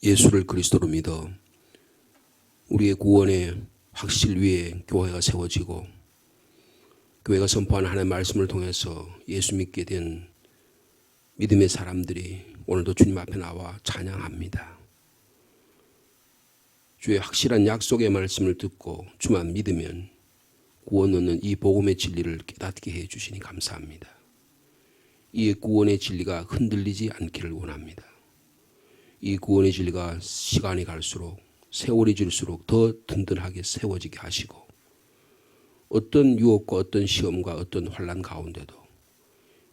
예수를 그리스도로 믿어 우리의 구원의 확실 위에 교회가 세워지고 교회가 선포하는 하나님의 말씀을 통해서 예수 믿게 된 믿음의 사람들이 오늘도 주님 앞에 나와 찬양합니다. 주의 확실한 약속의 말씀을 듣고 주만 믿으면 구원 얻는 이 복음의 진리를 깨닫게 해 주시니 감사합니다. 이 구원의 진리가 흔들리지 않기를 원합니다. 이 구원의 진리가 시간이 갈수록 세월이 질수록 더 든든하게 세워지게 하시고 어떤 유혹과 어떤 시험과 어떤 환난 가운데도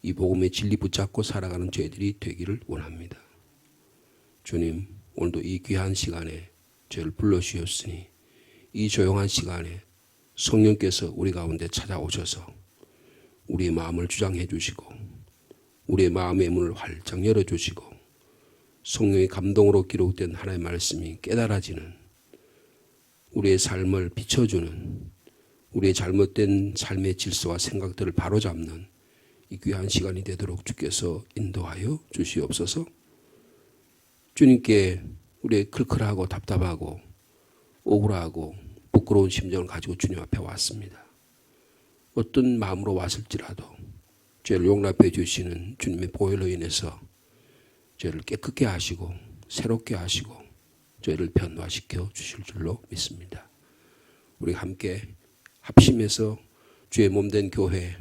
이 복음의 진리 붙잡고 살아가는 저희들이 되기를 원합니다. 주님, 오늘도 이 귀한 시간에 저희를 불러주셨으니 이 조용한 시간에 성령께서 우리 가운데 찾아오셔서 우리의 마음을 주장해 주시고 우리의 마음의 문을 활짝 열어주시고 성령의 감동으로 기록된 하나님의 말씀이 깨달아지는 우리의 삶을 비춰주는 우리의 잘못된 삶의 질서와 생각들을 바로잡는 이 귀한 시간이 되도록 주께서 인도하여 주시옵소서. 주님께 우리의 클클하고 답답하고 억울하고 부끄러운 심정을 가지고 주님 앞에 왔습니다. 어떤 마음으로 왔을지라도 죄를 용납해 주시는 주님의 보혈로 인해서 죄를 깨끗게 하시고 새롭게 하시고 저희를 변화시켜 주실 줄로 믿습니다. 우리 함께 합심해서 주의 몸된 교회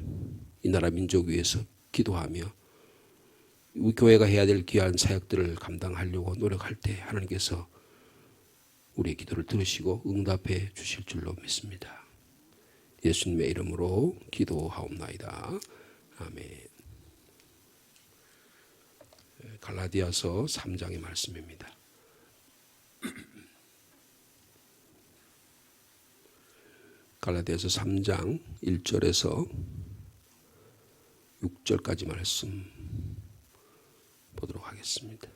이 나라 민족 위해서 기도하며 우리 교회가 해야 될 귀한 사역들을 감당하려고 노력할 때 하나님께서 우리의 기도를 들으시고 응답해 주실 줄로 믿습니다. 예수님의 이름으로 기도하옵나이다. 아멘. 갈라디아서 3장의 말씀입니다. 갈라디아서 3장 1절에서 6절까지 말씀 보도록 하겠습니다.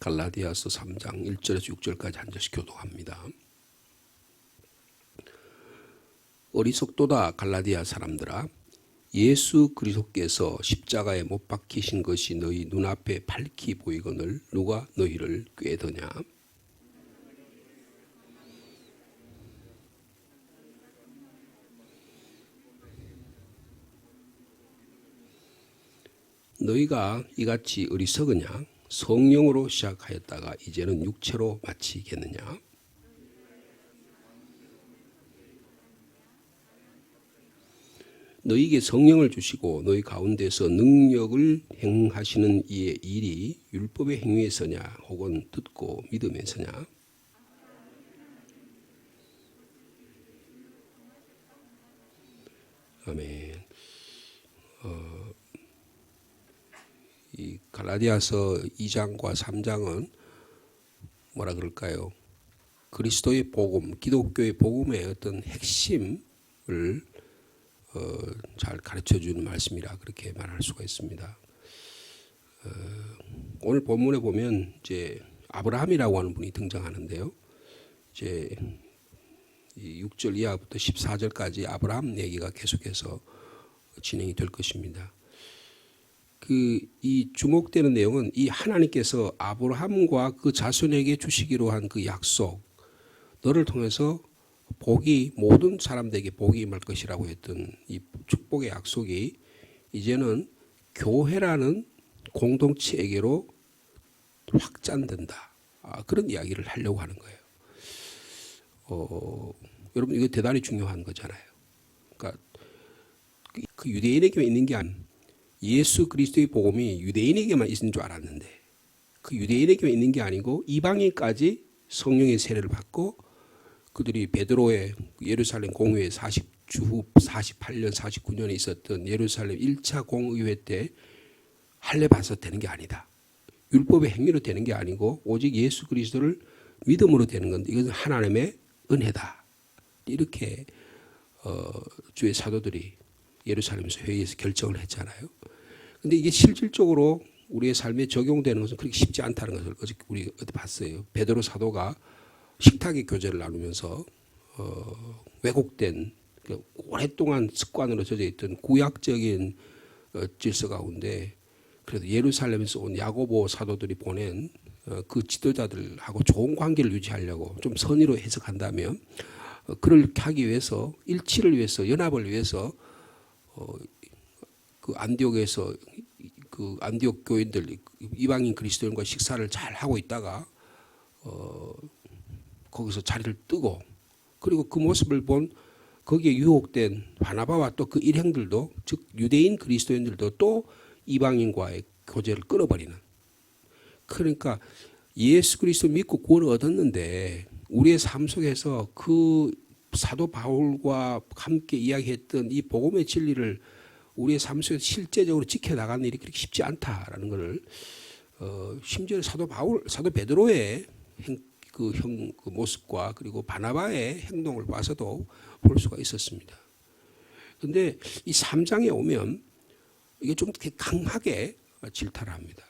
갈라디아서 3장 1절에서 6절까지 한 절씩 교독합니다. 어리석도다 갈라디아 사람들아, 예수 그리스도께서 십자가에 못 박히신 것이 너희 눈앞에 밝히 보이거늘 누가 너희를 꾀더냐? 너희가 이같이 어리석으냐? 성령으로 시작하였다가 이제는 육체로 마치겠느냐? 너희에게 성령을 주시고 너희 가운데서 능력을 행하시는 이의 일이 율법의 행위에서냐 혹은 듣고 믿음에서냐? 아멘. 이 갈라디아서 2장과 3장은 뭐라 그럴까요? 그리스도의 복음, 기독교의 복음의 어떤 핵심을 잘 가르쳐주는 말씀이라 그렇게 말할 수가 있습니다. 오늘 본문에 보면 이제 아브라함이라고 하는 분이 등장하는데요. 이제 6절 이하부터 14절까지 아브라함 얘기가 계속해서 진행이 될 것입니다. 이 주목되는 내용은 이 하나님께서 아브라함과 그 자손에게 주시기로 한 그 약속, 너를 통해서 복이 모든 사람들에게 복이 임할 것이라고 했던 이 축복의 약속이 이제는 교회라는 공동체에게로 확장된다. 그런 이야기를 하려고 하는 거예요. 여러분 이거 대단히 중요한 거잖아요. 그러니까 그 유대인에게만 있는 게 아니라 예수 그리스도의 복음이 유대인에게만 있는 줄 알았는데 그 유대인에게만 있는 게 아니고 이방인까지 성령의 세례를 받고 그들이 베드로의 예루살렘 공의회 48년 49년에 있었던 예루살렘 1차 공의회 때 할례 받아서 되는 게 아니다. 율법의 행위로 되는 게 아니고 오직 예수 그리스도를 믿음으로 되는 건데 이것은 하나님의 은혜다. 이렇게 주의 사도들이 예루살렘에서 회의에서 결정을 했잖아요. 근데 이게 실질적으로 우리의 삶에 적용되는 것은 그렇게 쉽지 않다는 것을 어제 우리 어디 봤어요. 베드로 사도가 식탁의 교제를 나누면서 왜곡된 오랫동안 습관으로 젖어 있던 구약적인 질서 가운데 그래도 예루살렘에서 온 야고보 사도들이 보낸 그 지도자들하고 좋은 관계를 유지하려고 좀 선의로 해석한다면 그렇게 하기 위해서 일치를 위해서 연합을 위해서 그 안디옥에서 그 안디옥 교인들 이방인 그리스도인과 식사를 잘 하고 있다가 거기서 자리를 뜨고 그리고 그 모습을 본 거기에 유혹된 바나바와 또 그 일행들도 즉 유대인 그리스도인들도 또 이방인과의 교제를 끊어버리는 그러니까 예수 그리스도 믿고 구원을 얻었는데 우리의 삶 속에서 그 사도 바울과 함께 이야기했던 이 복음의 진리를 우리의 삶 속에서 실제적으로 지켜나가는 일이 그렇게 쉽지 않다라는 것을 심지어 사도 베드로의 그 모습과 그리고 바나바의 행동을 봐서도 볼 수가 있었습니다. 그런데 이 3장에 오면 이게 좀 이렇게 강하게 질타를 합니다.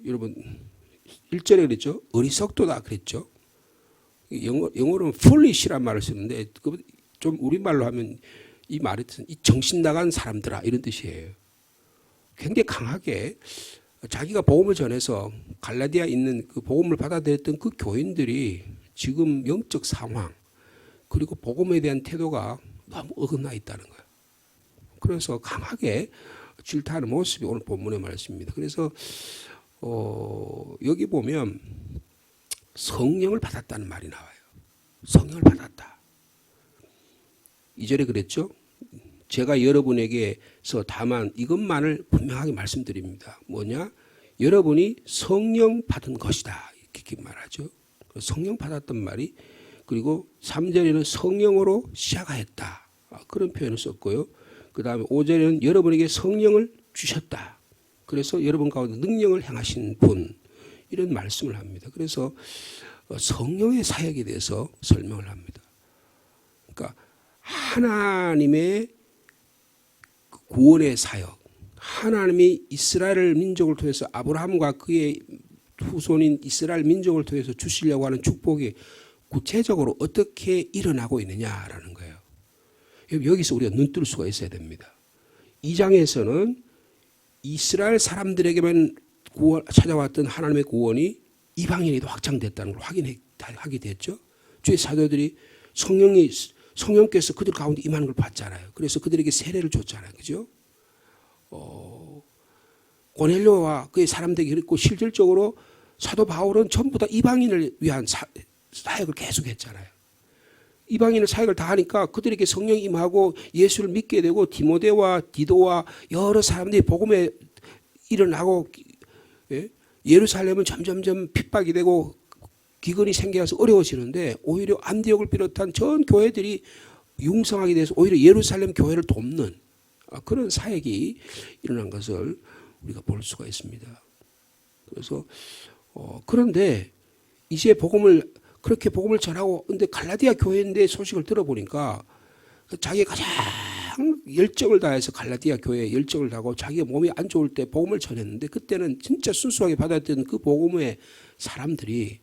여러분 1절에 그랬죠. 어리석도다 그랬죠. 영어로는 foolish란 말을 쓰는데 좀 우리말로 하면 이 말이 이 정신 나간 사람들아 이런 뜻이에요. 굉장히 강하게 자기가 복음을 전해서 갈라디아에 있는 그 복음을 받아들였던 그 교인들이 지금 영적 상황 그리고 복음에 대한 태도가 너무 어긋나 있다는 거예요. 그래서 강하게 질타하는 모습이 오늘 본문의 말씀입니다. 그래서 여기 보면 성령을 받았다는 말이 나와요. 성령을 받았다. 2절에 그랬죠. 제가 여러분에게서 다만 이것만을 분명하게 말씀드립니다. 뭐냐? 여러분이 성령 받은 것이다. 이렇게 말하죠. 성령 받았던 말이 그리고 3절에는 성령으로 시작하였다. 그런 표현을 썼고요. 그 다음에 5절에는 여러분에게 성령을 주셨다. 그래서 여러분 가운데 능력을 행하신 분 이런 말씀을 합니다. 그래서 성령의 사역에 대해서 설명을 합니다. 그러니까 하나님의 구원의 사역, 하나님이 이스라엘 민족을 통해서 아브라함과 그의 후손인 이스라엘 민족을 통해서 주시려고 하는 축복이 구체적으로 어떻게 일어나고 있느냐라는 거예요. 여기서 우리가 눈뜰 수가 있어야 됩니다. 2장에서는 이스라엘 사람들에게만 찾아왔던 하나님의 구원이 이방인에도 확장됐다는 걸 확인하게 됐죠. 주의 사도들이 성령께서 그들 가운데 임하는 걸 봤잖아요. 그래서 그들에게 세례를 줬잖아요. 그죠? 고넬료와 그의 사람들에게 그랬고 실질적으로 사도 바울은 전부 다 이방인을 위한 사역을 계속했잖아요. 이방인의 사역을 다 하니까 그들에게 성령이 임하고 예수를 믿게 되고 디모데와 디도와 여러 사람들이 복음에 일어나고 예루살렘은 점점점 핍박이 되고 기근이 생겨서 어려워지는데 오히려 안디옥을 비롯한 전 교회들이 융성하게 돼서 오히려 예루살렘 교회를 돕는 그런 사역이 일어난 것을 우리가 볼 수가 있습니다. 그래서 그런데 이제 그렇게 복음을 전하고 근데 갈라디아 교회인데 소식을 들어보니까 자기가 가장 열정을 다해서 갈라디아 교회에 열정을 다하고 자기가 몸이 안 좋을 때 복음을 전했는데 그때는 진짜 순수하게 받았던 그 복음의 사람들이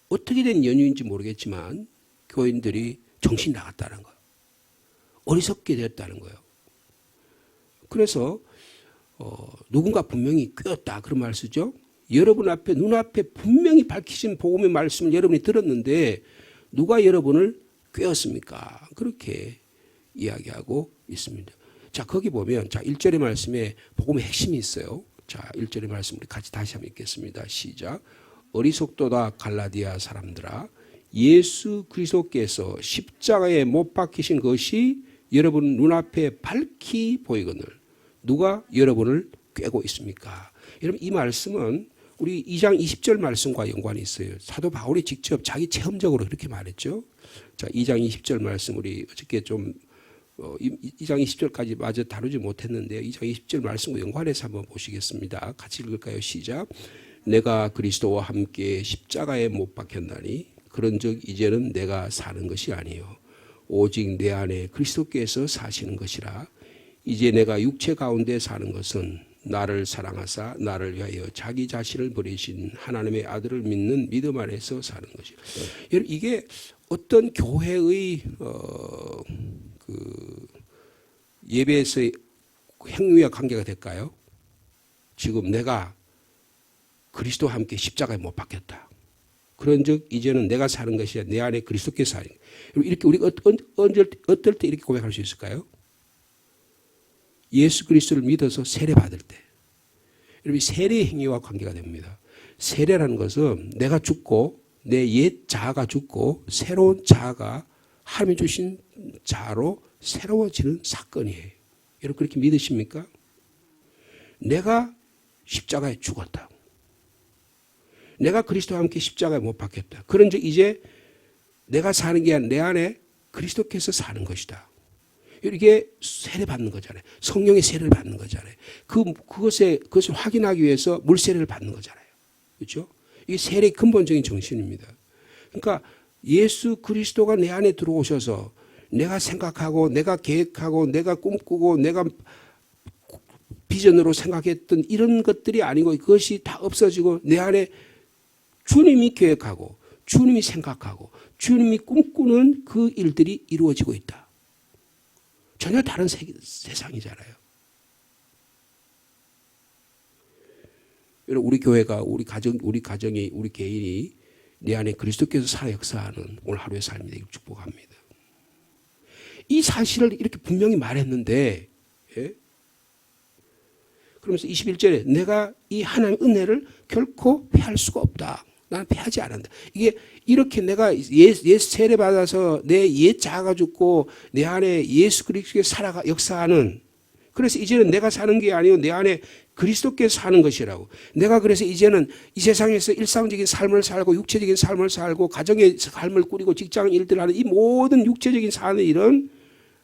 어떻게 된 연유인지 모르겠지만 교인들이 정신 나갔다는 거예요. 어리석게 되었다는 거예요. 그래서 누군가 분명히 꿰었다 그런 말 쓰죠. 여러분 앞에 눈앞에 분명히 밝히신 복음의 말씀을 여러분이 들었는데 누가 여러분을 꿰었습니까? 그렇게 이야기하고 있습니다. 자 거기 보면 자 1절의 말씀에 복음의 핵심이 있어요. 자 1절의 말씀 우리 같이 다시 한번 읽겠습니다. 시작. 어리석도다 갈라디아 사람들아 예수 그리스도께서 십자가에 못 박히신 것이 여러분 눈앞에 밝히 보이거늘 누가 여러분을 꿰고 있습니까? 여러분 이 말씀은 우리 2장 20절 말씀과 연관이 있어요. 사도 바울이 직접 자기 체험적으로 그렇게 말했죠. 자 2장 20절 말씀 우리 어저께 좀 2장 20절까지 마저 다루지 못했는데요. 2장 20절 말씀과 연관해서 한번 보시겠습니다. 같이 읽을까요? 시작. 내가 그리스도와 함께 십자가에 못 박혔나니 그런즉 이제는 내가 사는 것이 아니요 오직 내 안에 그리스도께서 사시는 것이라. 이제 내가 육체 가운데 사는 것은 나를 사랑하사 나를 위하여 자기 자신을 버리신 하나님의 아들을 믿는 믿음 안에서 사는 것이요. 여러분 이게 어떤 교회의 그 예배에서의 행위와 관계가 될까요? 지금 내가 그리스도와 함께 십자가에 못 박혔다. 그런즉 이제는 내가 사는 것이 아니라 내 안에 그리스도께서 사는 거예요. 이렇게 우리가 어떨 때 이렇게 고백할 수 있을까요? 예수 그리스도를 믿어서 세례 받을 때. 여러분 세례 행위와 관계가 됩니다. 세례라는 것은 내가 죽고 내 옛 자아가 죽고 새로운 자아가 하나님이 주신 자아로 새로워지는 사건이에요. 여러분 그렇게 믿으십니까? 내가 십자가에 죽었다. 내가 그리스도와 함께 십자가에 못 박혔다. 그런즉 이제 내가 사는 게 아니라 내 안에 그리스도께서 사는 것이다. 이게 세례 받는 거잖아요. 성령의 세례를 받는 거잖아요. 그것을 확인하기 위해서 물세례를 받는 거잖아요. 그렇죠? 이게 세례의 근본적인 정신입니다. 그러니까 예수 그리스도가 내 안에 들어오셔서 내가 생각하고 내가 계획하고 내가 꿈꾸고 내가 비전으로 생각했던 이런 것들이 아니고 그것이 다 없어지고 내 안에 주님이 계획하고 주님이 생각하고 주님이 꿈꾸는 그 일들이 이루어지고 있다. 전혀 다른 세상이잖아요. 여러분 우리 교회가 우리 가정이 우리 개인이 내 안에 그리스도께서 살아 역사하는 오늘 하루의 삶이 되기를 축복합니다. 이 사실을 이렇게 분명히 말했는데 예? 그러면서 21절에 내가 이 하나님의 은혜를 결코 패할 수가 없다. 나는 패하지 않는다. 이게 이렇게 내가 옛 세례 받아서 내 옛 자아가 죽고 내 안에 예수 그리스도께서 살아가 역사하는 그래서 이제는 내가 사는 게 아니고 내 안에 그리스도께서 사는 것이라고. 내가 그래서 이제는 이 세상에서 일상적인 삶을 살고 육체적인 삶을 살고 가정의 삶을 꾸리고 직장 일들을 하는 이 모든 육체적인 사는 일은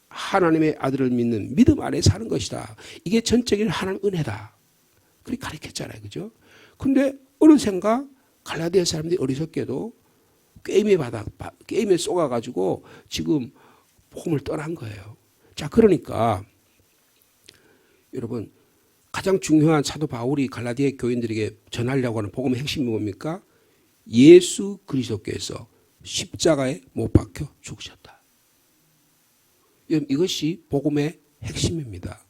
하나님의 아들을 믿는 믿음 안에 사는 것이다. 이게 전적인 하나님 은혜다. 그렇게 가르쳤잖아요. 그죠? 근데 어느샌가 갈라디아 사람들이 어리석게도 게임에 쏘가가지고 지금 복음을 떠난 거예요. 자, 그러니까 여러분 가장 중요한 사도 바울이 갈라디아 교인들에게 전하려고 하는 복음의 핵심이 뭡니까? 예수 그리스도께서 십자가에 못 박혀 죽으셨다. 이것이 복음의 핵심입니다.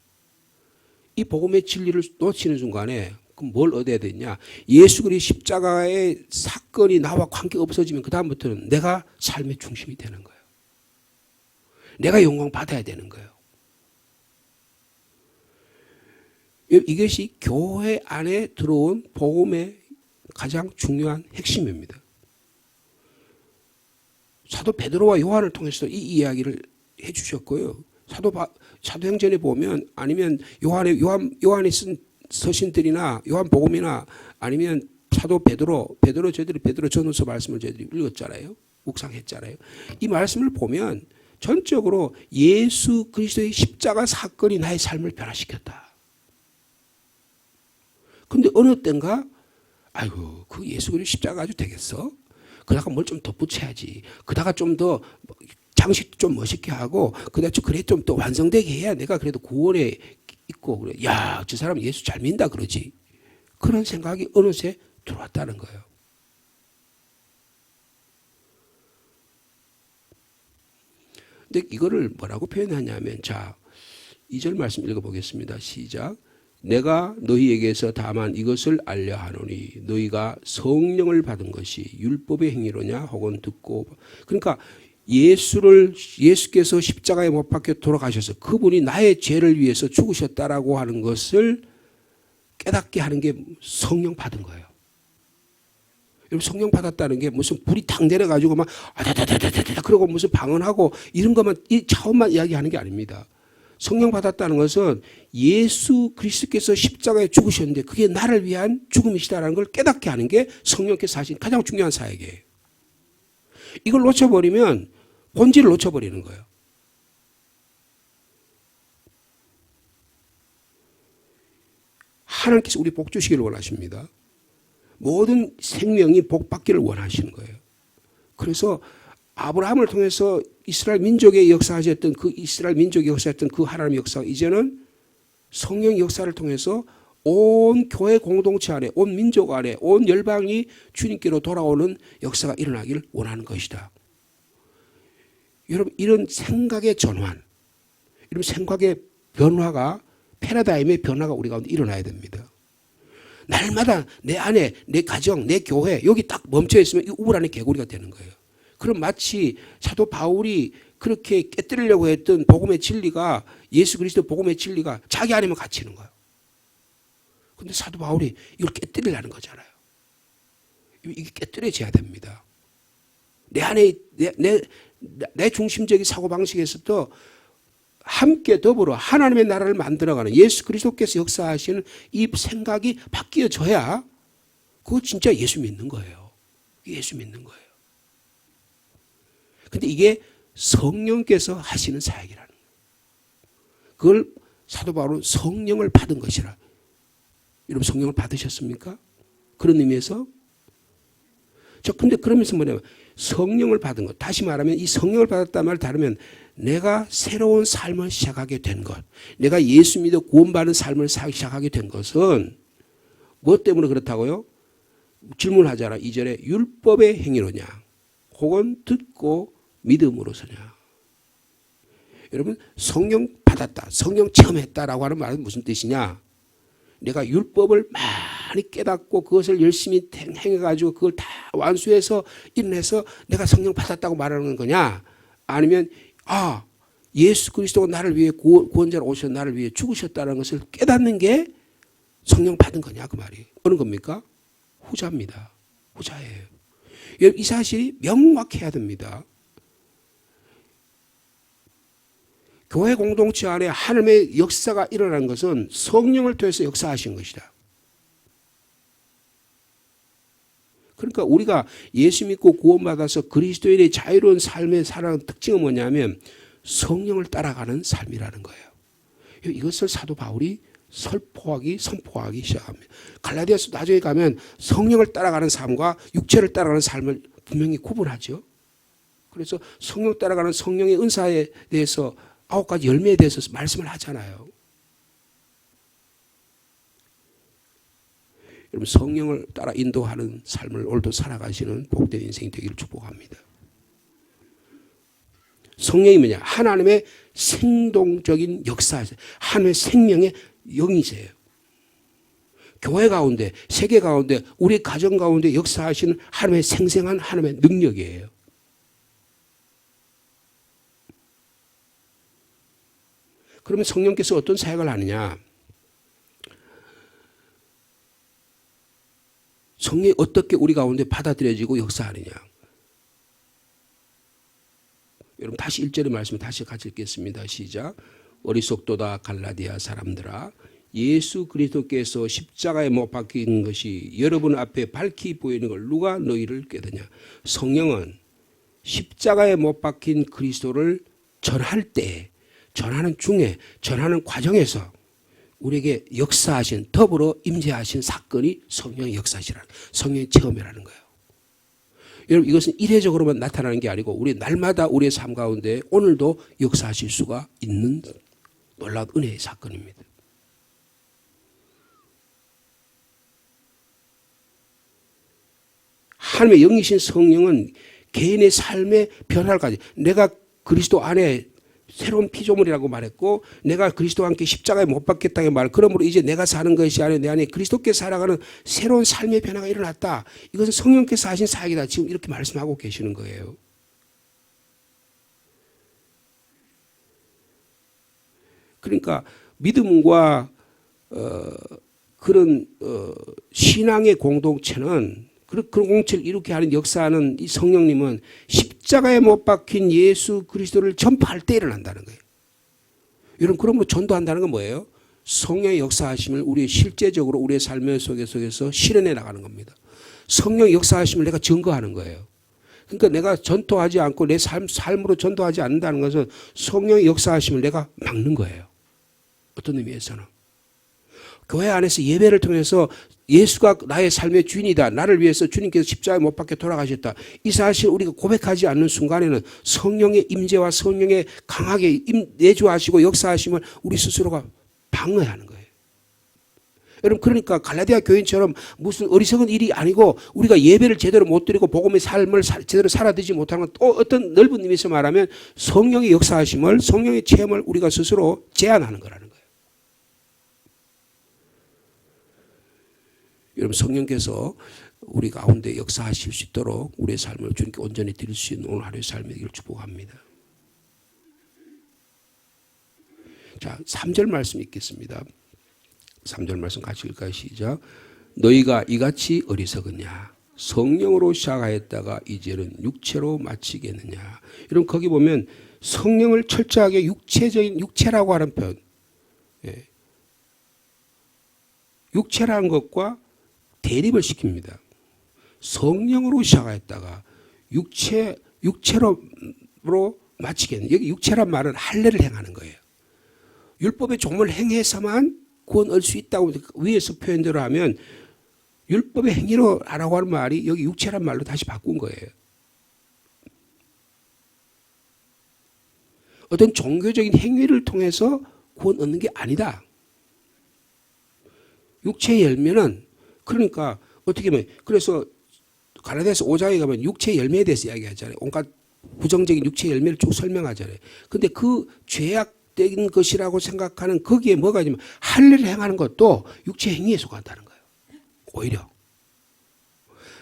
이 복음의 진리를 놓치는 순간에 그럼 뭘 얻어야 되냐? 예수 그리스도 십자가의 사건이 나와 관계 없어지면 그 다음부터는 내가 삶의 중심이 되는 거예요. 내가 영광 받아야 되는 거예요. 이것이 교회 안에 들어온 복음의 가장 중요한 핵심입니다. 사도 베드로와 요한을 통해서 이 이야기를 해주셨고요. 사도행전에 보면 아니면 요한이 쓴 서신들이나 요한복음이나 아니면 사도 베드로 전후서 말씀을 저희들이 읽었잖아요. 묵상했잖아요. 이 말씀을 보면 전적으로 예수 그리스도의 십자가 사건이 나의 삶을 변화시켰다. 근데 어느 때인가 아이고 그 예수 그리스도 십자가 가지고 되겠어? 그다가 뭘 좀 덧붙여야지. 그다가 좀 더 장식 좀 멋있게 하고 그래 좀 더 완성되게 해야 내가 그래도 구원에 있고 그래. 야, 저 사람 예수 잘 믿는다 그러지. 그런 생각이 어느새 들어왔다는 거예요. 근데 이거를 뭐라고 표현하냐면 자, 2절 말씀 읽어보겠습니다. 시작. 내가 너희에게서 다만 이것을 알려 하노니 너희가 성령을 받은 것이 율법의 행위로냐 혹은 듣고 그러니까 예수께서 십자가에 못 박혀 돌아가셔서 그분이 나의 죄를 위해서 죽으셨다라고 하는 것을 깨닫게 하는 게 성령 받은 거예요. 여러분 성령 받았다는 게 무슨 불이 탁 내려가지고 막 아다다다다다 그러고 무슨 방언하고 이런 것만 이 차원만 이야기하는 게 아닙니다. 성령 받았다는 것은 예수 그리스도께서 십자가에 죽으셨는데 그게 나를 위한 죽음이시다라는 걸 깨닫게 하는 게 성령께서 하신 가장 중요한 사역이에요. 이걸 놓쳐버리면 본질을 놓쳐버리는 거예요. 하나님께서 우리 복 주시기를 원하십니다. 모든 생명이 복 받기를 원하시는 거예요. 그래서 아브라함을 통해서 이스라엘 민족의 역사하셨던 그 이스라엘 민족의 역사했던 그 하나님의 역사가 이제는 성령 역사를 통해서 온 교회 공동체 안에, 온 민족 안에, 온 열방이 주님께로 돌아오는 역사가 일어나길 원하는 것이다. 여러분, 이런 생각의 전환, 이런 생각의 변화가, 패러다임의 변화가 우리 가운데 일어나야 됩니다. 날마다 내 안에, 내 가정, 내 교회 여기 딱 멈춰 있으면 이 우물 안에 개구리가 되는 거예요. 그럼 마치 사도 바울이 그렇게 깨뜨리려고 했던 복음의 진리가, 예수 그리스도 복음의 진리가 자기 안에만 갇히는 거예요. 근데 사도 바울이 이걸 깨뜨리려는 거잖아요. 이게 깨뜨려져야 됩니다. 내 안에 내 중심적인 사고방식에서부터 함께 더불어 하나님의 나라를 만들어가는 예수 그리스도께서 역사하시는 이 생각이 바뀌어져야 그거 진짜 예수 믿는 거예요. 예수 믿는 거예요. 근데 이게 성령께서 하시는 사역이라는 거예요. 그걸 사도 바울은 성령을 받은 것이라. 여러분 성령을 받으셨습니까? 그런 의미에서 근데 그러면서 뭐냐면 성령을 받은 것. 다시 말하면 이 성령을 받았다 말 다르면 내가 새로운 삶을 시작하게 된 것. 내가 예수 믿어 구원받은 삶을 시작하게 된 것은 무엇 때문에 그렇다고요? 질문하잖아. 2절에 율법의 행위로냐 혹은 듣고 믿음으로서냐. 여러분 성령 받았다. 성령 체험했다라고 하는 말은 무슨 뜻이냐. 내가 율법을 많이 깨닫고 그것을 열심히 행해가지고 그걸 다 완수해서 일어나서 내가 성령 받았다고 말하는 거냐. 아니면 예수 그리스도가 나를 위해 구원자로 오셔서 나를 위해 죽으셨다는 것을 깨닫는 게 성령 받은 거냐 그 말이. 어느 겁니까? 후자입니다. 후자예요. 이 사실이 명확해야 됩니다. 교회 공동체 안에 하나님의 역사가 일어난 것은 성령을 통해서 역사하신 것이다. 그러니까 우리가 예수 믿고 구원받아서 그리스도인의 자유로운 삶의 살아가는 특징은 뭐냐면 성령을 따라가는 삶이라는 거예요. 이것을 사도 바울이 선포하기 시작합니다. 갈라디아서 나중에 가면 성령을 따라가는 삶과 육체를 따라가는 삶을 분명히 구분하죠. 그래서 성령 따라가는 성령의 은사에 대해서 9가지 열매에 대해서 말씀을 하잖아요. 여러분 성령을 따라 인도하는 삶을 오늘도 살아가시는 복된 인생이 되기를 축복합니다. 성령이 뭐냐? 하나님의 생동적인 역사에서 하나님의 생명의 영이세요. 교회 가운데, 세계 가운데, 우리 가정 가운데 역사하시는 하나님의 생생한 하나님의 능력이에요. 그러면 성령께서 어떤 사역을 하느냐? 성령이 어떻게 우리 가운데 받아들여지고 역사하느냐? 여러분 다시 1절의 말씀 다시 같이 읽겠습니다. 시작. 어리석도다 갈라디아 사람들아, 예수 그리스도께서 십자가에 못 박힌 것이 여러분 앞에 밝히 보이는 걸 누가 너희를 깨드냐? 성령은 십자가에 못 박힌 그리스도를 전할 때, 전하는 중에, 전하는 과정에서 우리에게 역사하신, 더불어 임재하신 사건이 성령의 역사시라는, 성령의 체험이라는 거예요. 여러분 이것은 이례적으로만 나타나는 게 아니고 우리 날마다 우리의 삶 가운데 오늘도 역사하실 수가 있는 놀라운 은혜의 사건입니다. 하나님의 영이신 성령은 개인의 삶의 변화를 가지. 내가 그리스도 안에 새로운 피조물이라고 말했고 내가 그리스도와 함께 십자가에 못 박혔다고 말. 그러므로 이제 내가 사는 것이 아니라 내 안에 그리스도께서 살아가는 새로운 삶의 변화가 일어났다. 이것은 성령께서 하신 사역이다. 지금 이렇게 말씀하고 계시는 거예요. 그러니까 믿음과 그런 신앙의 공동체는 그런 공동체를 이렇게 하는 역사하는 이 성령님은 십자가에 못 박힌 예수 그리스도를 전파할 때 일어난다는 거예요. 여러분 그러면 전도한다는 건 뭐예요? 성령의 역사하심을 우리 실제적으로 우리의 삶의 속에서 실현해 나가는 겁니다. 성령의 역사하심을 내가 증거하는 거예요. 그러니까 내가 전도하지 않고 내 삶으로 전도하지 않는다는 것은 성령의 역사하심을 내가 막는 거예요. 어떤 의미에서는. 교회 안에서 예배를 통해서 예수가 나의 삶의 주인이다. 나를 위해서 주님께서 십자가에 못 박혀 돌아가셨다. 이 사실 우리가 고백하지 않는 순간에는 성령의 임재와 성령의 강하게 내주하시고 역사하심을 우리 스스로가 방어하는 거예요. 여러분 그러니까 갈라디아 교인처럼 무슨 어리석은 일이 아니고 우리가 예배를 제대로 못 드리고 복음의 삶을 제대로 살아들지 못하는 건 또 어떤 넓은 의미에서 말하면 성령의 역사하심을 성령의 체험을 우리가 스스로 제한하는 거라는 거예요. 여러분 성령께서 우리 가운데 역사하실 수 있도록 우리의 삶을 주님께 온전히 드릴 수 있는 오늘 하루의 삶이 되기를 축복합니다. 자, 3절 말씀 읽겠습니다. 3절 말씀 같이 읽을까요? 시작. 너희가 이같이 어리석으냐 성령으로 시작하였다가 이제는 육체로 마치겠느냐. 여러분 거기 보면 성령을 철저하게 육체적인 육체라고 하는 표현, 육체라는 것과 대립을 시킵니다. 성령으로 시작하였다가 육체로 마치겠는. 여기 육체란 말은 할례를 행하는 거예요. 율법의 종을 행해서만 구원 얻을 수 있다고 위에서 표현대로 하면 율법의 행위로 하라고 하는 말이 여기 육체란 말로 다시 바꾼 거예요. 어떤 종교적인 행위를 통해서 구원 얻는 게 아니다. 육체의 열매는 그러니까 어떻게 보면 그래서 갈라디아서 5장에 가면 육체의 열매에 대해서 이야기하잖아요. 온갖 부정적인 육체의 열매를 쭉 설명하잖아요. 근데 그 죄악된 것이라고 생각하는 거기에 뭐가 있냐면 할례를 행하는 것도 육체의 행위에 속한다는 거예요. 오히려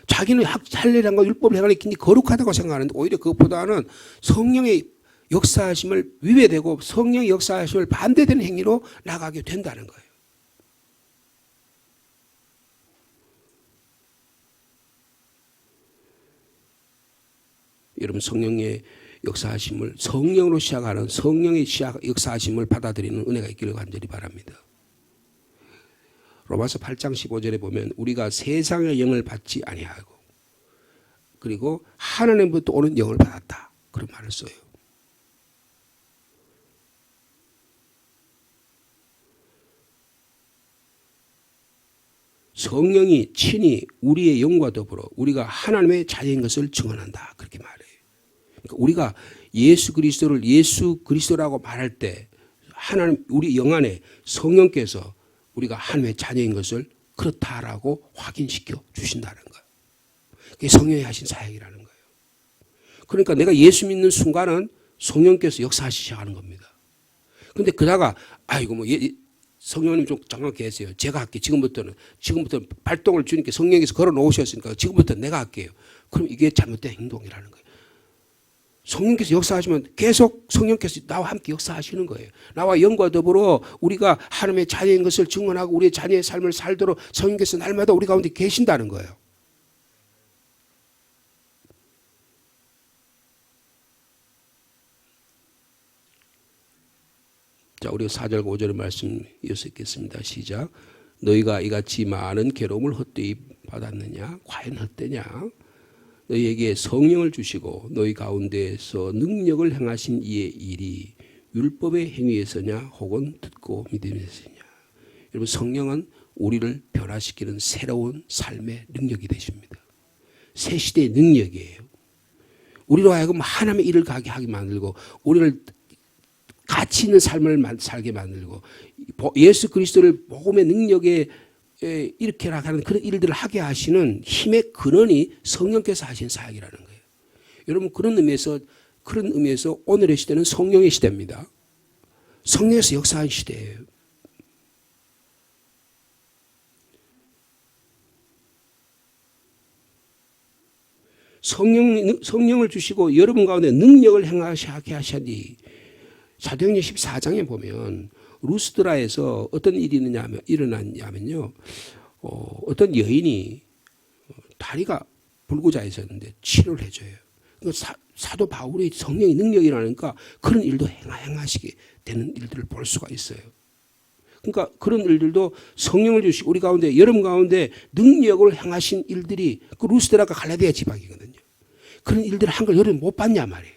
자기는 할례를 한 거 율법을 행하는 게 굉장히 거룩하다고 생각하는데 오히려 그것보다는 성령의 역사하심을 위배되고 성령의 역사하심을 반대되는 행위로 나가게 된다는 거예요. 여러분 성령의 역사하심을 성령으로 시작하는 성령의 역사하심을 받아들이는 은혜가 있기를 간절히 바랍니다. 로마서 8장 15절에 보면 우리가 세상의 영을 받지 아니하고 그리고 하나님부터 오는 영을 받았다. 그런 말을 써요. 성령이 친히 우리의 영과 더불어 우리가 하나님의 자녀인 것을 증언한다. 그렇게 말해요. 그러니까 우리가 예수 그리스도를 예수 그리스도라고 말할 때 하나님 우리 영 안에 성령께서 우리가 하나님의 자녀인 것을 그렇다라고 확인시켜 주신다는 거예요. 그게 성령이 하신 사역이라는 거예요. 그러니까 내가 예수 믿는 순간은 성령께서 역사하시기 시작하는 겁니다. 그런데 그다가 아이고 뭐 성령님 좀 잠깐 계세요. 제가 할게요. 지금부터 발동을 주님께 성령께서 걸어 놓으셨으니까 지금부터 내가 할게요. 그럼 이게 잘못된 행동이라는 거예요. 성령께서 역사하시면 계속 성령께서 나와 함께 역사하시는 거예요. 나와 영과 더불어 우리가 하나님의 자녀인 것을 증언하고 우리의 자녀의 삶을 살도록 성령께서 날마다 우리 가운데 계신다는 거예요. 자, 우리가 4절과 5절의 말씀 이어서 읽겠습니다. 시작. 너희가 이같이 많은 괴로움을 헛되이 받았느냐? 과연 헛되냐? 너희에게 성령을 주시고 너희 가운데에서 능력을 행하신 이의 일이 율법의 행위에서냐 혹은 듣고 믿음에서냐. 여러분 성령은 우리를 변화시키는 새로운 삶의 능력이 되십니다. 새 시대의 능력이에요. 우리로 하여금 하나님의 일을 가게 하게 만들고 우리를 가치 있는 삶을 살게 만들고 예수 그리스도를 복음의 능력에 일으켜라 하는 그런 일들을 하게 하시는 힘의 근원이 성령께서 하신 사역이라는 거예요. 여러분 그런 의미에서 오늘의 시대는 성령의 시대입니다. 성령에서 역사한 시대예요. 성령을 주시고 여러분 가운데 능력을 행하게 하시니 사도행전 14장에 보면 루스드라에서 어떤 일이 일어났냐면요. 어떤 여인이 다리가 불구자 있었는데 치료를 해줘요. 그러니까 사도 바울의 성령의 능력이라니까 그런 일도 행하시게 되는 일들을 볼 수가 있어요. 그러니까 그런 일들도 성령을 주시고 우리 가운데 여러분 가운데 능력을 행하신 일들이 그 루스드라가 갈라디아 지방이거든요. 그런 일들을 한 걸 여러분 못 봤냐 말이에요.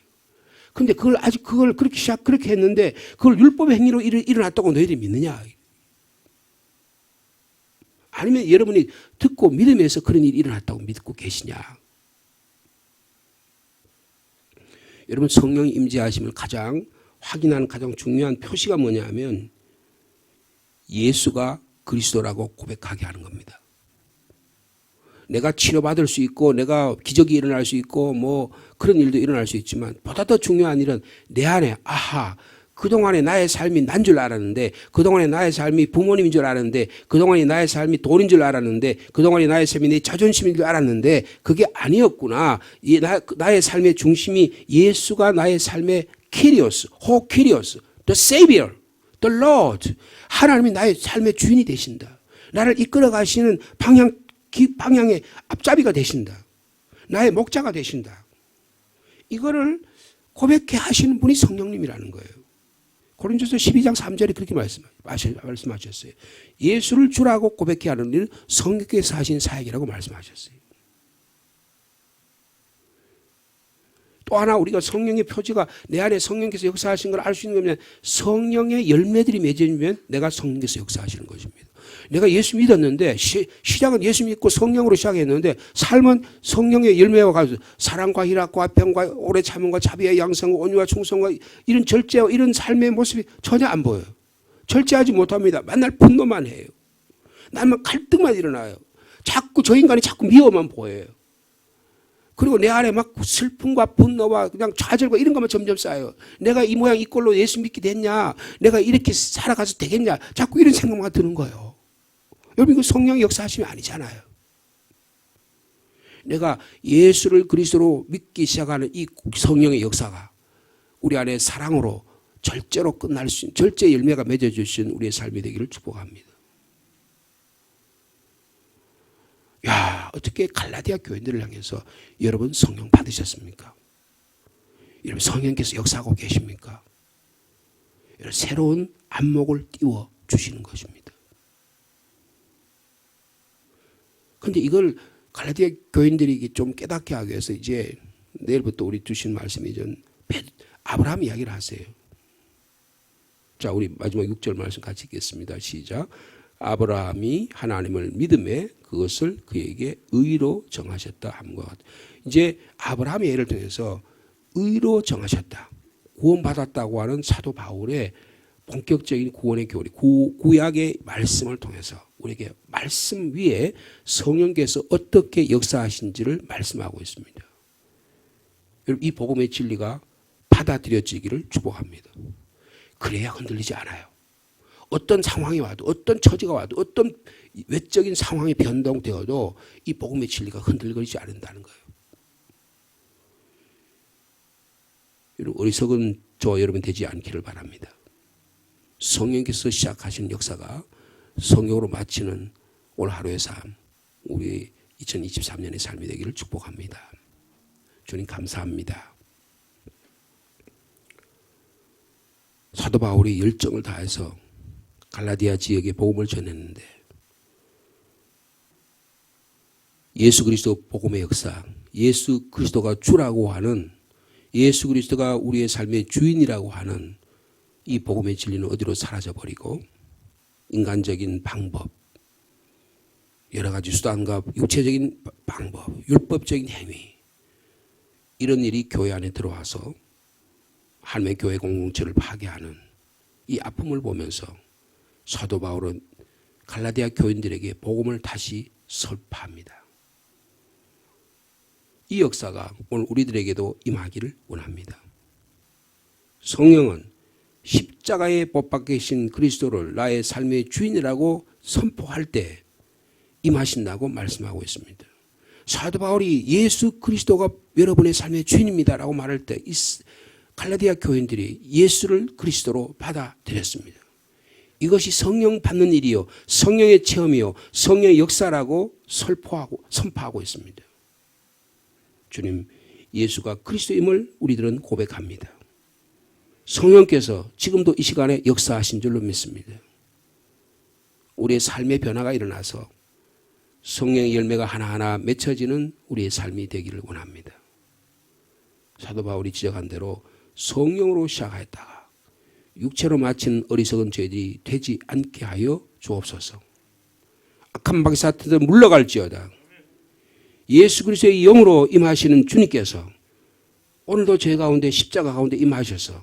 근데 그걸 그렇게 했는데 그걸 율법의 행위로 일어났다고 너희들이 믿느냐? 아니면 여러분이 듣고 믿으면서 그런 일이 일어났다고 믿고 계시냐? 여러분 성령이 임재하심을 가장 확인하는 가장 중요한 표시가 뭐냐면 예수가 그리스도라고 고백하게 하는 겁니다. 내가 치료받을 수 있고 내가 기적이 일어날 수 있고 뭐 그런 일도 일어날 수 있지만 보다 더 중요한 일은 내 안에 아하 그동안에 나의 삶이 난 줄 알았는데 그동안에 나의 삶이 부모님인 줄 알았는데 그동안에 나의 삶이 돈인 줄 알았는데 그동안에 나의 삶이 내 자존심인 줄 알았는데 그게 아니었구나. 나의 삶의 중심이 예수가 나의 삶의 키리오스, 호 키리오스, the savior, the lord. 하나님이 나의 삶의 주인이 되신다. 나를 이끌어 가시는 방향의 앞잡이가 되신다. 나의 목자가 되신다. 이거를 고백해 하시는 분이 성령님이라는 거예요. 고린도서 12장 3절에 그렇게 말씀하셨어요. 예수를 주라고 고백해 하는 일은 성령께서 하신 사역이라고 말씀하셨어요. 또 하나 우리가 성령의 표지가 내 안에 성령께서 역사하신 걸 알 수 있는 거면 성령의 열매들이 맺어지면 내가 성령께서 역사하시는 것입니다. 내가 예수 믿었는데 시작은 예수 믿고 성령으로 시작했는데 삶은 성령의 열매와 가지고 사랑과 희락과 평과 오래 참음과 자비와 양성과 온유와 충성과 이런 절제와 이런 삶의 모습이 전혀 안 보여요. 절제하지 못합니다. 맨날 분노만 해요. 나만 갈등만 일어나요. 자꾸 저 인간이 자꾸 미워만 보여요. 그리고 내 안에 막 슬픔과 분노와 그냥 좌절과 이런 것만 점점 쌓여요. 내가 이 모양 이 꼴로 예수 믿게 됐냐? 내가 이렇게 살아가서 되겠냐? 자꾸 이런 생각만 드는 거예요. 여러분 이거 성령의 역사하심이 아니잖아요. 내가 예수를 그리스도로 믿기 시작하는 이 성령의 역사가 우리 안에 사랑으로 절제로 끝날 수 있는 절제 열매가 맺어질 수 있는 우리의 삶이 되기를 축복합니다. 야, 어떻게 갈라디아 교인들을 향해서 여러분 성령 받으셨습니까? 여러분 성령께서 역사하고 계십니까? 여러분 새로운 안목을 띄워 주시는 것입니다. 그런데 이걸 갈라디아 교인들이 좀 깨닫게 하기 위해서 이제 내일부터 우리 주신 말씀이 전 아브라함 이야기를 하세요. 자, 우리 마지막 6절 말씀 같이 읽겠습니다. 시작. 아브라함이 하나님을 믿음에 그것을 그에게 의로 정하셨다 함과 같다. 이제 아브라함의 예를 통해서 의로 정하셨다. 구원받았다고 하는 사도 바울의 본격적인 구원의 교리, 구약의 말씀을 통해서 우리에게 말씀 위에 성령께서 어떻게 역사하신지를 말씀하고 있습니다. 여러분 이 복음의 진리가 받아들여지기를 축복합니다. 그래야 흔들리지 않아요. 어떤 상황이 와도 어떤 처지가 와도 어떤 외적인 상황이 변동되어도 이 복음의 진리가 흔들거리지 않는다는 거예요. 여러분 어리석은 저와 여러분 되지 않기를 바랍니다. 성령께서 시작하신 역사가 성령으로 마치는 올 하루의 삶, 우리 2023년의 삶이 되기를 축복합니다. 주님 감사합니다. 사도 바울이 열정을 다해서 갈라디아 지역에 복음을 전했는데 예수 그리스도 복음의 역사, 예수 그리스도가 주라고 하는 예수 그리스도가 우리의 삶의 주인이라고 하는 이 복음의 진리는 어디로 사라져버리고 인간적인 방법, 여러 가지 수단과 육체적인 방법, 율법적인 행위 이런 일이 교회 안에 들어와서 하나님의 교회 공동체를 파괴하는 이 아픔을 보면서 사도 바울은 갈라디아 교인들에게 복음을 다시 설파합니다. 이 역사가 오늘 우리들에게도 임하기를 원합니다. 성령은 십자가에 못 박혀 계신 그리스도를 나의 삶의 주인이라고 선포할 때 임하신다고 말씀하고 있습니다. 사도 바울이 예수 그리스도가 여러분의 삶의 주인입니다라고 말할 때 이 갈라디아 교인들이 예수를 그리스도로 받아들였습니다. 이것이 성령 받는 일이요, 성령의 체험이요, 성령의 역사라고 선포하고 있습니다. 주님, 예수가 그리스도임을 우리들은 고백합니다. 성령께서 지금도 이 시간에 역사하신 줄로 믿습니다. 우리의 삶의 변화가 일어나서 성령의 열매가 하나하나 맺혀지는 우리의 삶이 되기를 원합니다. 사도 바울이 지적한 대로 성령으로 시작하였다가 육체로 마친 어리석은 죄들이 되지 않게 하여 주옵소서. 악한 박사들은 물러갈지어다. 예수 그리스도의 영으로 임하시는 주님께서 오늘도 죄 가운데 십자가 가운데 임하셔서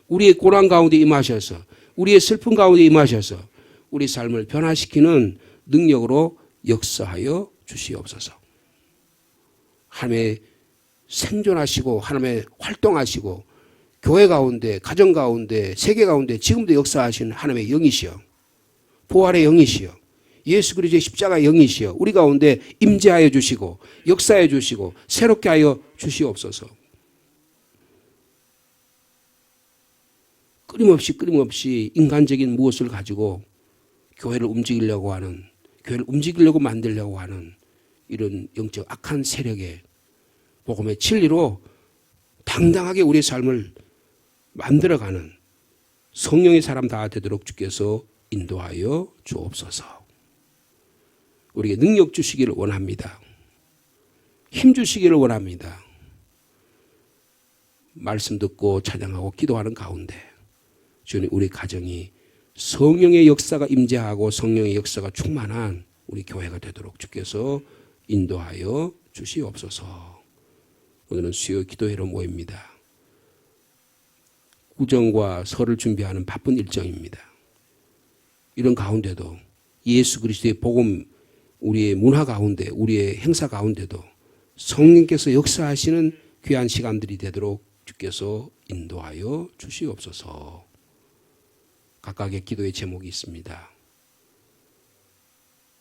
우리의 고난 가운데 임하셔서 우리의 슬픔 가운데 임하셔서 우리 삶을 변화시키는 능력으로 역사하여 주시옵소서. 하나님의 생존하시고 하나님의 활동하시고 교회 가운데, 가정 가운데, 세계 가운데 지금도 역사하시는 하나님의 영이시여, 부활의 영이시여, 예수 그리스도의 십자가의 영이시여, 우리 가운데 임재하여 주시고 역사해 주시고 새롭게 하여 주시옵소서. 끊임없이 인간적인 무엇을 가지고 교회를 움직이려고 하는, 교회를 움직이려고 만들려고 하는 이런 영적 악한 세력에 복음의 진리로 당당하게 우리의 삶을 만들어가는 성령의 사람 다 되도록 주께서 인도하여 주옵소서. 우리에게 능력 주시기를 원합니다. 힘 주시기를 원합니다. 말씀 듣고 찬양하고 기도하는 가운데 주님, 우리 가정이 성령의 역사가 임재하고 성령의 역사가 충만한 우리 교회가 되도록 주께서 인도하여 주시옵소서. 오늘은 수요 기도회로 모입니다. 구정과 설을 준비하는 바쁜 일정입니다. 이런 가운데도 예수 그리스도의 복음, 우리의 문화 가운데, 우리의 행사 가운데도 성령께서 역사하시는 귀한 시간들이 되도록 주께서 인도하여 주시옵소서. 각각의 기도의 제목이 있습니다.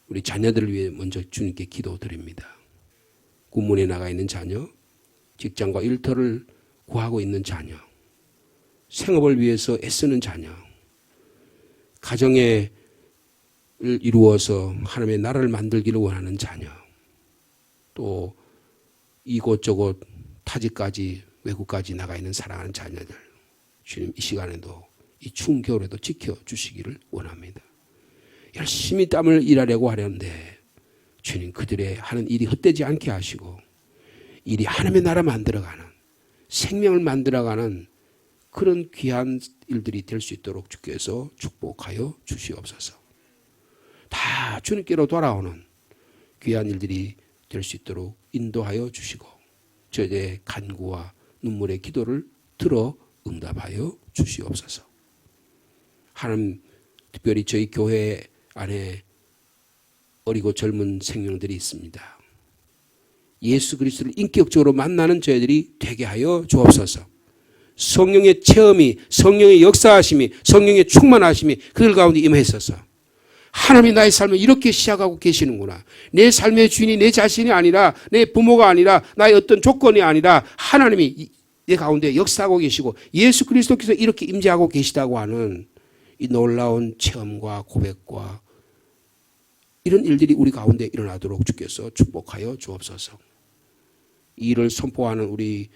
우리 자녀들을 위해 먼저 주님께 기도드립니다. 군문에 나가 있는 자녀, 직장과 일터를 구하고 있는 자녀, 생업을 위해서 애쓰는 자녀, 가정을 이루어서 하나님의 나라를 만들기를 원하는 자녀, 또 이곳저곳 타지까지 외국까지 나가 있는 사랑하는 자녀들, 주님 이 시간에도 이 추운 겨울에도 지켜주시기를 원합니다. 열심히 땀을 일하려고 하려는데 주님 그들의 하는 일이 헛되지 않게 하시고 일이 하나님의 나라 만들어가는, 생명을 만들어가는 그런 귀한 일들이 될 수 있도록 주께서 축복하여 주시옵소서. 다 주님께로 돌아오는 귀한 일들이 될 수 있도록 인도하여 주시고 저희의 간구와 눈물의 기도를 들어 응답하여 주시옵소서. 하나님, 특별히 저희 교회 안에 어리고 젊은 생명들이 있습니다. 예수 그리스도를 인격적으로 만나는 저희들이 되게 하여 주옵소서. 성령의 체험이, 성령의 역사하심이, 성령의 충만하심이 그들 가운데 임하셔서 하나님이 나의 삶을 이렇게 시작하고 계시는구나. 내 삶의 주인이 내 자신이 아니라, 내 부모가 아니라, 나의 어떤 조건이 아니라 하나님이 내 가운데 역사하고 계시고 예수 그리스도께서 이렇게 임재하고 계시다고 하는 이 놀라운 체험과 고백과 이런 일들이 우리 가운데 일어나도록 주께서 축복하여 주옵소서. 이 일을 선포하는 우리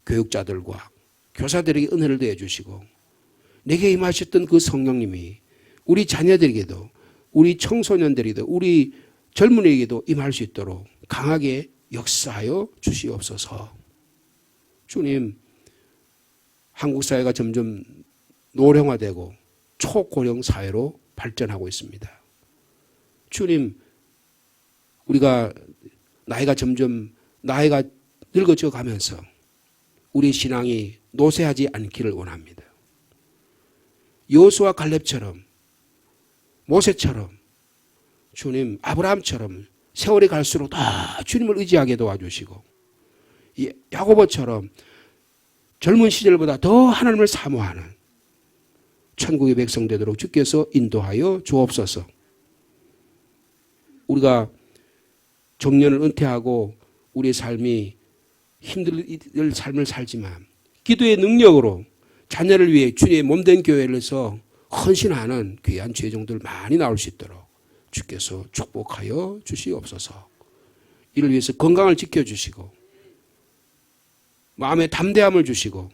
교육자들과 교사들에게 은혜를 더해 주시고 내게 임하셨던 그 성령님이 우리 자녀들에게도, 우리 청소년들에게도, 우리 젊은이에게도 임할 수 있도록 강하게 역사하여 주시옵소서. 주님, 한국 사회가 점점 노령화되고 초고령 사회로 발전하고 있습니다. 주님, 우리가 나이가 늙어져 가면서 우리 신앙이 노쇠하지 않기를 원합니다. 여호수아 갈렙처럼, 모세처럼, 주님 아브라함처럼 세월이 갈수록 더 주님을 의지하게 도와주시고 야고보처럼 젊은 시절보다 더 하나님을 사모하는 천국의 백성 되도록 주께서 인도하여 주옵소서. 우리가 정년을 은퇴하고 우리의 삶이 힘들 삶을 살지만 기도의 능력으로 자녀를 위해 주의 몸된 교회를 해서 헌신하는 귀한 죄종들 많이 나올 수 있도록 주께서 축복하여 주시옵소서. 이를 위해서 건강을 지켜주시고 마음의 담대함을 주시고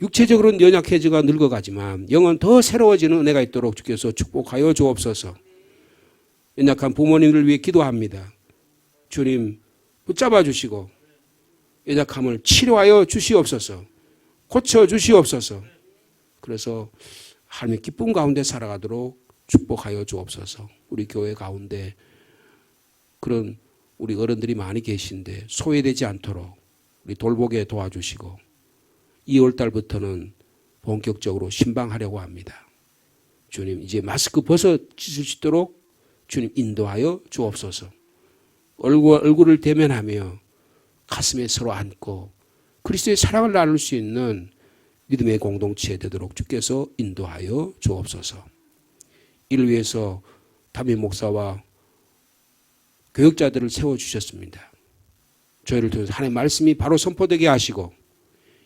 육체적으로는 연약해져가 늙어가지만 영은 더 새로워지는 은혜가 있도록 주께서 축복하여 주옵소서. 연약한 부모님을 위해 기도합니다. 주님 붙잡아 주시고 연약함을 치료하여 주시옵소서. 고쳐 주시옵소서. 그래서 하나님의 기쁨 가운데 살아가도록 축복하여 주옵소서. 우리 교회 가운데 그런 우리 어른들이 많이 계신데 소외되지 않도록 우리 돌보게 도와주시고 2월 달부터는 본격적으로 신방하려고 합니다. 주님 이제 마스크 벗어 찢을 수 있도록 주님 인도하여 주옵소서. 얼굴을 대면하며 가슴에 서로 안고 그리스도의 사랑을 나눌 수 있는 믿음의 공동체 되도록 주께서 인도하여 주옵소서. 이를 위해서 담임 목사와 교역자들을 세워주셨습니다. 저희를 통해서 하나님의 말씀이 바로 선포되게 하시고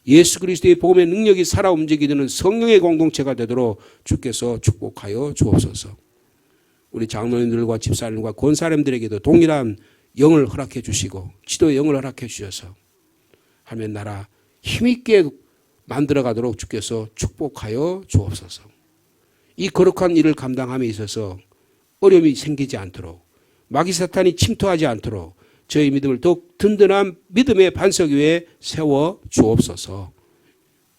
예수 그리스도의 복음의 능력이 살아 움직이는 성령의 공동체가 되도록 주께서 축복하여 주옵소서. 우리 장로님들과 집사님과 권사님들에게도 동일한 영을 허락해 주시고 지도의 영을 허락해 주셔서 하나님의 나라 힘있게 만들어가도록 주께서 축복하여 주옵소서. 이 거룩한 일을 감당함에 있어서 어려움이 생기지 않도록 마귀 사탄이 침투하지 않도록 저희 믿음을 더욱 든든한 믿음의 반석 위에 세워 주옵소서.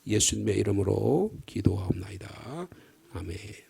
예수님의 이름으로 기도하옵나이다. 아멘.